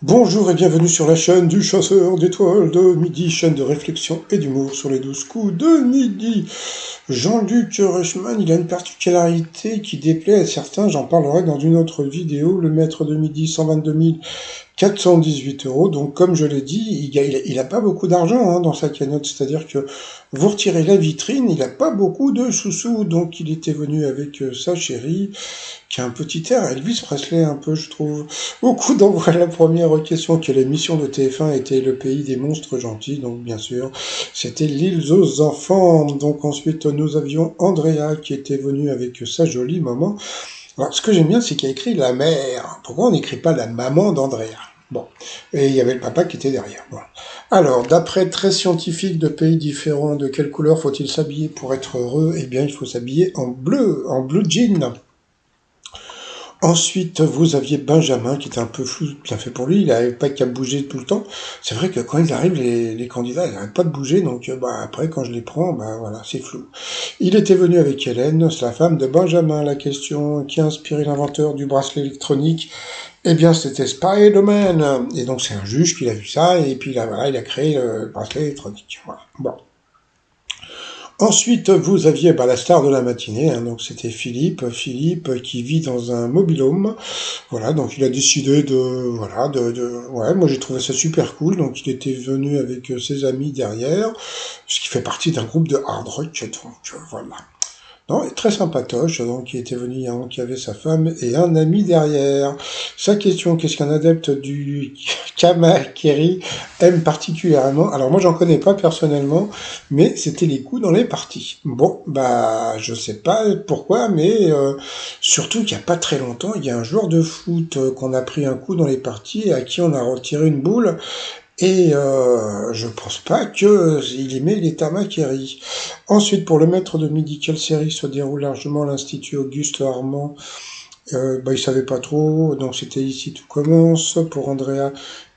Bonjour et bienvenue sur la chaîne du chasseur d'étoiles de midi, chaîne de réflexion et d'humour sur les 12 coups de midi. Jean-Luc Reichmann, il a une particularité qui déplaît à certains, j'en parlerai dans une autre vidéo, le maître de midi 122 418 €. Donc, comme je l'ai dit, il a pas beaucoup d'argent dans sa cagnotte. C'est-à-dire que vous retirez la vitrine, il a pas beaucoup de sous-sous. Donc, il était venu avec sa chérie, qui a un petit air Elvis Presley un peu, je trouve. Au coup d'envoi, la première question, que l'émission de TF1 était le pays des monstres gentils. Donc, bien sûr, c'était l'île aux enfants. Donc, ensuite, nous avions Andrea qui était venue avec sa jolie maman. Alors, ce que j'aime bien, c'est qu'il y a écrit la mère. Pourquoi on n'écrit pas la maman d'Andrea? Bon. Et il y avait le papa qui était derrière. Bon. Alors, d'après 13 scientifiques de pays différents, de quelle couleur faut-il s'habiller pour être heureux? Eh bien, il faut s'habiller en bleu jean. Ensuite, vous aviez Benjamin, qui était un peu flou, bien fait pour lui, il n'avait pas qu'à bouger tout le temps. C'est vrai que quand ils arrivent, les candidats, ils n'arrêtent pas de bouger, donc après, quand je les prends, voilà, c'est flou. Il était venu avec Hélène, c'est la femme de Benjamin. La question qui a inspiré l'inventeur du bracelet électronique, eh bien, c'était Spider-Man. Et donc, c'est un juge qui a vu ça, et puis là, voilà, il a créé le bracelet électronique. Voilà. Bon. Ensuite, vous aviez la star de la matinée, donc c'était Philippe qui vit dans un mobil-home. Voilà, donc il a décidé ouais, moi j'ai trouvé ça super cool. Donc il était venu avec ses amis derrière, ce qui fait partie d'un groupe de hard rock. Donc voilà. Non, et très sympatoche, donc il était venu, qui avait sa femme et un ami derrière. Sa question, qu'est-ce qu'un adepte du Kamakeri aime particulièrement? Alors moi j'en connais pas personnellement, mais c'était les coups dans les parties. Bon, je sais pas pourquoi, mais surtout qu'il y a pas très longtemps, il y a un joueur de foot qu'on a pris un coup dans les parties et à qui on a retiré une boule. Et je pense pas que il aimait les Tamakeri. Ensuite, pour le maître de midi, quelle série se déroule largement à l'Institut Auguste Armand? Il savait pas trop, donc c'était Ici tout commence. Pour Andrea,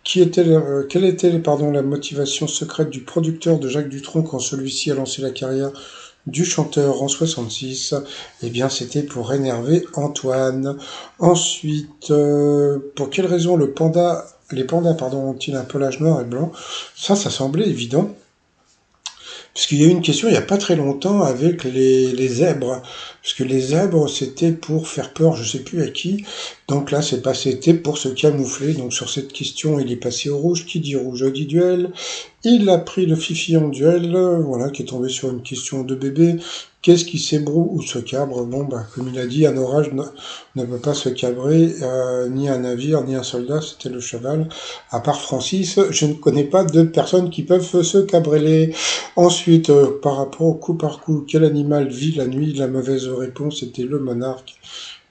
quelle était la motivation secrète du producteur de Jacques Dutronc quand celui-ci a lancé la carrière du chanteur en 66? Eh bien, c'était pour énerver Antoine. Ensuite, pour quelle raison les pandas, ont-ils un pelage noir et blanc? Ça semblait évident. Parce qu'il y a eu une question il n'y a pas très longtemps avec les zèbres. Parce que les zèbres, c'était pour faire peur, je sais plus à qui. Donc là, c'était pour se camoufler. Donc sur cette question, il est passé au rouge. Qui dit rouge dit duel. Il a pris le fifi en duel, voilà, qui est tombé sur une question de bébé. Qu'est-ce qui s'ébroue ou se cabre? Bon, comme il a dit, un orage ne peut pas se cabrer, ni un navire, ni un soldat, c'était le cheval. À part Francis, je ne connais pas de personnes qui peuvent se cabreler. Ensuite, par rapport au coup par coup, quel animal vit la nuit? La mauvaise réponse était le monarque,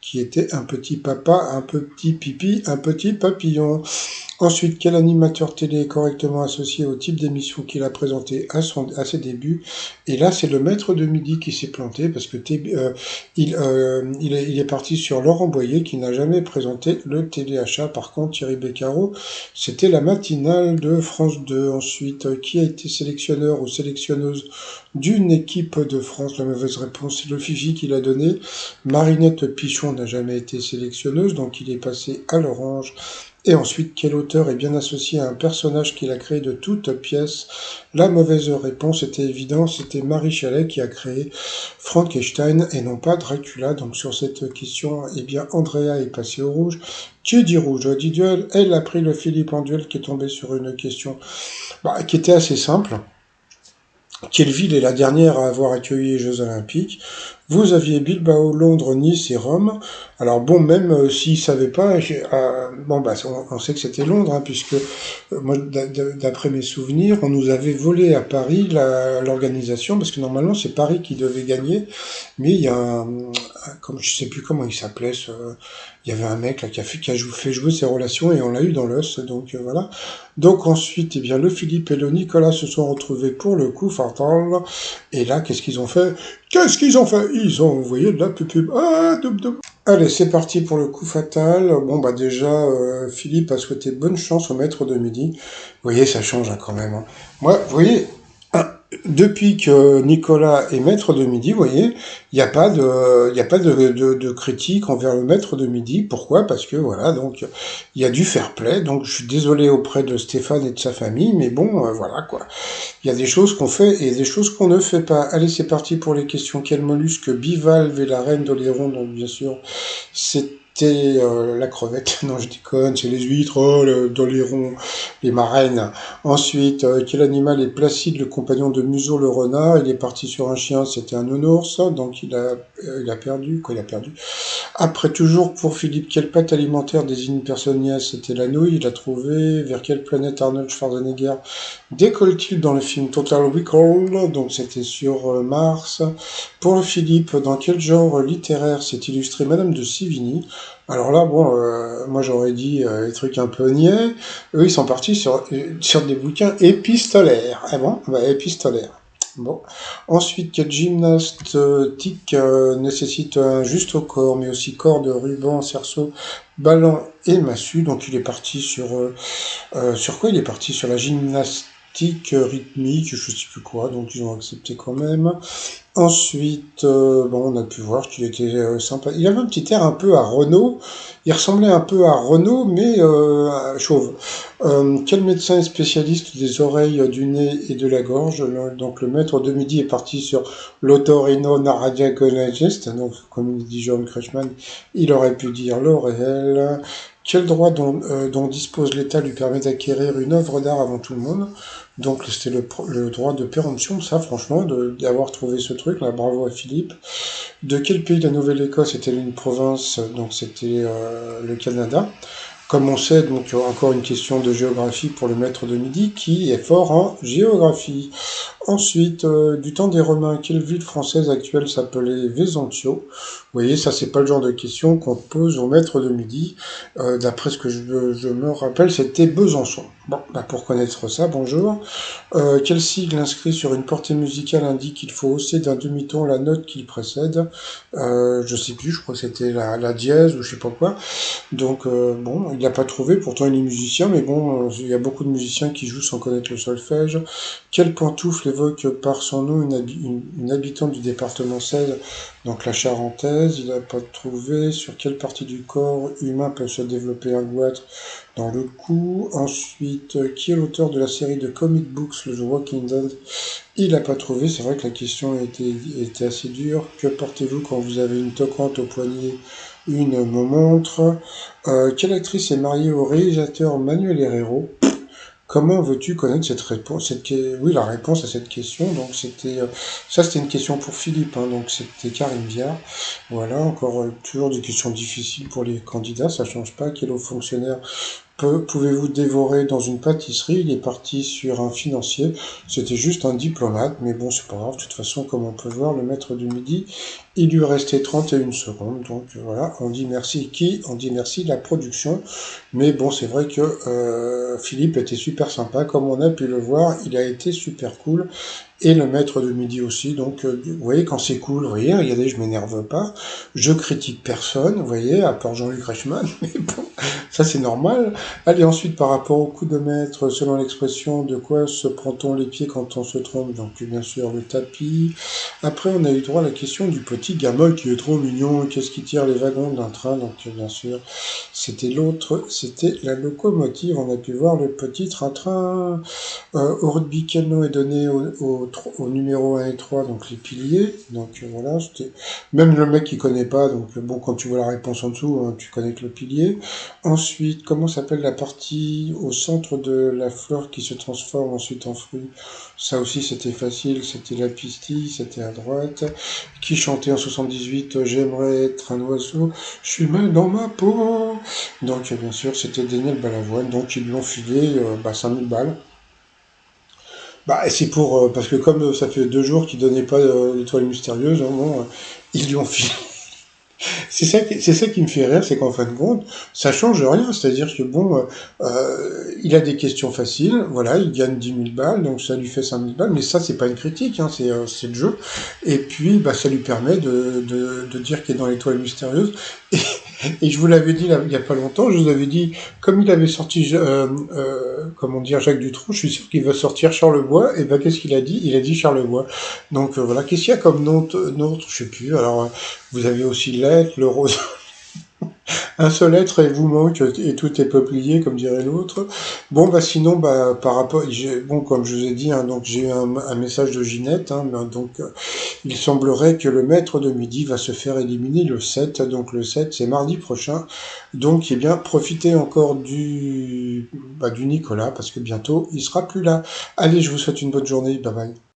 qui était un petit papa, un petit pipi, un petit papillon. Ensuite, quel animateur télé est correctement associé au type d'émission qu'il a présenté à ses débuts? Et là, c'est le maître de midi qui s'est planté parce que il est parti sur Laurent Boyer qui n'a jamais présenté le téléachat. Par contre, Thierry Beccaro, c'était la matinale de France 2. Ensuite, qui a été sélectionneur ou sélectionneuse d'une équipe de France? La mauvaise réponse, c'est le Fifi qui l'a donné. Marinette Pichon n'a jamais été sélectionneuse, donc il est passé à l'orange. Et ensuite, quel auteur est bien associé à un personnage qu'il a créé de toutes pièces? La mauvaise réponse était évidente, c'était Marie Chalet qui a créé Frankenstein et non pas Dracula. Donc sur cette question, eh bien Andrea est passée au rouge. Qui dit rouge dit duel. Elle a pris le Philippe en duel qui est tombé sur une question qui était assez simple. Quelle ville est la dernière à avoir accueilli les Jeux Olympiques? Vous aviez Bilbao, Londres, Nice et Rome. Alors bon, même s'ils ne savaient pas, on sait que c'était Londres, puisque moi, d'après mes souvenirs, on nous avait volé à Paris l'organisation, parce que normalement c'est Paris qui devait gagner, mais il y a comme je sais plus comment il s'appelait, il y avait un mec là qui a fait jouer ses relations et on l'a eu dans l'os, donc voilà. Donc ensuite, eh bien le Philippe et le Nicolas se sont retrouvés pour le coup fatal. Et là, qu'est-ce qu'ils ont fait? Ils ont envoyé de la pub. Allez, c'est parti pour le coup fatal. Bon, déjà, Philippe a souhaité bonne chance au maître de midi. Vous voyez, ça change quand même. Moi, vous voyez, depuis que Nicolas est maître de midi, vous voyez, il n'y a pas de critique envers le maître de midi. Pourquoi? Parce que voilà, donc il y a du fair play. Donc je suis désolé auprès de Stéphane et de sa famille, mais bon, voilà quoi. Il y a des choses qu'on fait et des choses qu'on ne fait pas. Allez, c'est parti pour les questions. Quel mollusque bivalve est la reine d'Oléron? Donc bien sûr, c'était la crevette. Non, je déconne, c'est les huîtres, oh, d'Oléron, les marraines. Ensuite, quel animal est Placide, le compagnon de Museau le renard? Il est parti sur un chien, c'était un nounours, donc il a perdu. Quoi, il a perdu? Après, toujours pour Philippe, quelle pâte alimentaire désigne une personne niaise? C'était la nouille, il a trouvé. Vers quelle planète Arnold Schwarzenegger décolle-t-il dans le film Total Recall? Donc c'était sur Mars. Pour Philippe, dans quel genre littéraire s'est illustrée Madame de Sévigny? Alors là, bon, moi j'aurais dit des trucs un peu niais. Eux, ils sont partis sur des bouquins épistolaires. Ah bon? Bah, épistolaires. Bon. Ensuite, quel gymnastique nécessite un juste au corps, mais aussi corde, ruban, cerceau, ballon et massue. Donc il est parti sur quoi? Il est parti sur la gymnastique rythmique, je sais plus quoi, donc ils ont accepté quand même. Ensuite, bon, on a pu voir qu'il était sympa. Il avait un petit air un peu à Renault. Il ressemblait un peu à Renault, mais chauve. Quel médecin est spécialiste des oreilles, du nez et de la gorge? Donc le maître de midi est parti sur l'otorhinolaryngologiste. Donc comme dit John Kretschmann, il aurait pu dire L'Oréal. Quel droit dont dispose l'État lui permet d'acquérir une œuvre d'art avant tout le monde? Donc c'était le droit de péremption, ça franchement, d'avoir trouvé ce truc, là, bravo à Philippe. De quel pays la Nouvelle-Écosse était une province? Donc c'était le Canada. Comme on sait, donc encore une question de géographie pour le maître de midi, qui est fort en géographie. Ensuite, du temps des Romains, quelle ville française actuelle s'appelait Vesentio? Vous voyez, ça c'est pas le genre de question qu'on pose au maître de midi. D'après ce que je me rappelle, c'était Besançon. Bon, bah pour connaître ça, bonjour. Quel sigle inscrit sur une portée musicale indique qu'il faut hausser d'un demi-ton la note qui précède? Je sais plus, je crois que c'était la dièse ou je sais pas quoi. Donc bon, il l'a pas trouvé, pourtant il est musicien, mais bon, il y a beaucoup de musiciens qui jouent sans connaître le solfège. Quelle pantoufle évoque par son nom une habitante du département 16, donc la Charentaise? Il n'a pas trouvé. Sur quelle partie du corps humain peut se développer un goitre? Dans le cou. Ensuite, qui est l'auteur de la série de comic books The Walking Dead? Il n'a pas trouvé. C'est vrai que la question était assez dure. Que portez-vous quand vous avez une toquante au poignet? Une montre. Quelle actrice est mariée au réalisateur Manuel Herrero? Comment veux-tu connaître cette réponse? Oui, la réponse à cette question. Donc c'était une question pour Philippe. Hein, donc c'était Karim Viard. Voilà, encore toujours des questions difficiles pour les candidats. Ça change pas. Quel haut fonctionnaire pouvez-vous dévorer dans une pâtisserie? Il est parti sur un financier. C'était juste un diplomate, mais bon, c'est pas grave. De toute façon, comme on peut voir, le maître du midi, il lui restait 31 secondes. Donc voilà, on dit merci qui? On dit merci la production. Mais bon, c'est vrai que Philippe était super sympa. Comme on a pu le voir, il a été super cool. Et le maître de midi aussi. Donc, vous voyez, quand c'est cool, vous voyez, regardez, je m'énerve pas. Je critique personne, vous voyez, à part Jean-Luc Reichmann. Mais bon, ça c'est normal. Allez, ensuite, par rapport au coup de maître, selon l'expression, de quoi se prend-on les pieds quand on se trompe? Donc, bien sûr, le tapis. Après, on a eu droit à la question du petit gamin qui est trop mignon. Qu'est-ce qui tire les wagons d'un train? Donc, bien sûr, c'était la locomotive. On a pu voir le petit train-train. Au rugby, quel nom est donné au numéro 1 et 3, donc les piliers? Donc voilà, c'était même le mec qui connaît pas, donc bon, quand tu vois la réponse en dessous, hein, tu connais que le pilier. Ensuite, comment s'appelle la partie au centre de la fleur qui se transforme ensuite en fruit? Ça aussi, c'était facile, c'était la pistille, c'était à droite. Qui chantait en 78 J'aimerais être un oiseau, je suis mal dans ma peau? Donc bien sûr, c'était Daniel Balavoine, donc ils lui ont filé 5000 balles. Bah, c'est pour parce que comme ça fait 2 jours qu'il donnait pas l'étoile mystérieuse, hein, bon, ils lui ont filé. C'est ça qui me fait rire, c'est qu'en fin de compte, ça change rien. C'est-à-dire que bon, il a des questions faciles, voilà, il gagne 10 000 balles, donc ça lui fait 5000 balles. Mais ça, c'est pas une critique, hein, c'est le jeu. Et puis, bah, ça lui permet de dire qu'il est dans l'étoile mystérieuse. Et je vous l'avais dit là, il y a pas longtemps, je vous avais dit, comme il avait sorti, comment dire, Jacques Dutronc, je suis sûr qu'il va sortir Charlebois. Et ben qu'est-ce qu'il a dit? Il a dit Charlebois. Donc voilà, qu'est-ce qu'il y a comme nom, je sais plus. Alors vous avez aussi l'être, le rose. Un seul être et vous manque et tout est peuplier, comme dirait l'autre. Bon, bah sinon, bah par rapport, bon, comme je vous ai dit, hein, donc j'ai eu un message de Ginette, hein, ben, donc il semblerait que le maître de midi va se faire éliminer le 7, donc le 7 c'est mardi prochain. Donc, eh bien, profitez encore du Nicolas parce que bientôt il sera plus là. Allez, je vous souhaite une bonne journée, bye bye.